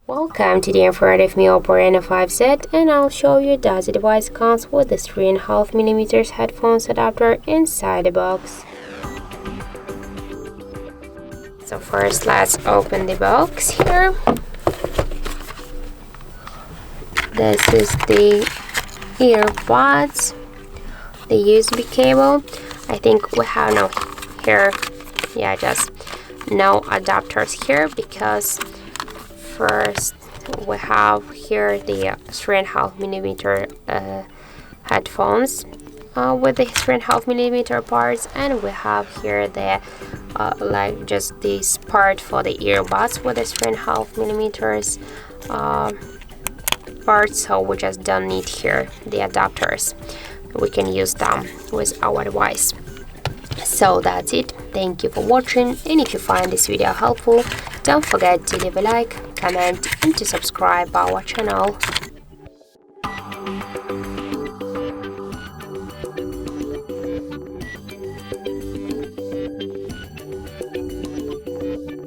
Welcome to the infrared of me OPPO Reno 5Z, and I'll show you that the device comes with the 3.5mm headphones adapter inside the box. So first let's open the box here. This is the earbuds, the USB cable. I think we have no here, just no adapters here, because first we have here the 3.5mm headphones with the 3.5mm parts, and we have here the like just this part for the earbuds with the 3.5mm parts, so we just don't need here the adapters. We can use them with our device. So that's it. Thank you for watching, and if you find this video helpful, don't forget to leave a like, comment and to subscribe our channel.